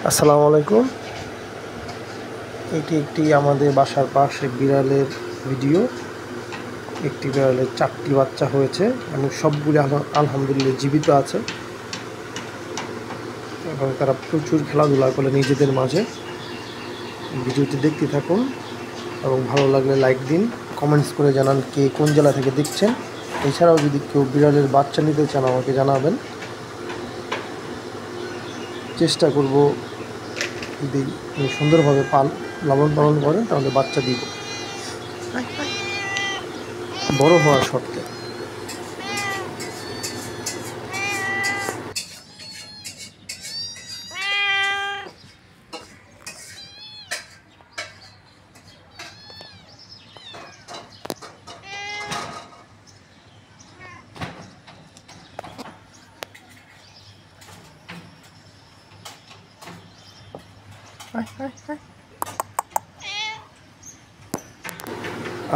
আসসালামু আলাইকুম। এটি একটি আমাদের বাসার পাশে বিড়ালের ভিডিও। একটি বিড়ালের 4টি বাচ্চা হয়েছে এবং সবগুলি আলহামদুলিল্লাহ জীবিত আছে এবং তারা প্রচুর খেলাধুলা করে নিজেদের মাঝে। ভিডিওটি দেখতে থাকুন এবং ভালো লাগলে লাইক দিন, কমেন্টস করে জানান কে কোন জেলা থেকে দেখছেন। এছাড়াও যদি কেউ বিড়ালের বাচ্চা নিতে চান আমাকে জানাবেন, চেষ্টা করব যদি সুন্দরভাবে লালন পালন করেন তাহলে বাচ্চা দিব বড় হওয়ার শর্তে।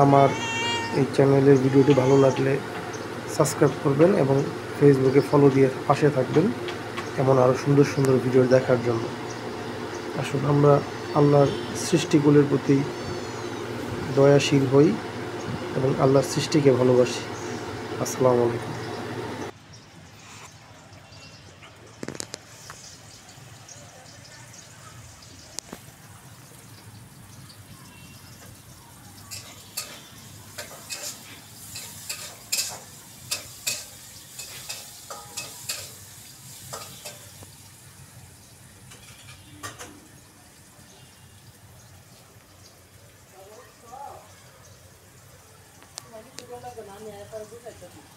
আমার এই চ্যানেলের ভিডিওটি ভালো লাগলে সাবস্ক্রাইব করবেন এবং ফেসবুকে ফলো দিয়ে পাশে থাকবেন এমন আরও সুন্দর সুন্দর ভিডিও দেখার জন্য। আসুন আমরা আল্লাহর সৃষ্টিগুলোর প্রতি দয়াশীল হই এবং আল্লাহর সৃষ্টিকে ভালোবাসি। আসসালামু আলাইকুম। আমি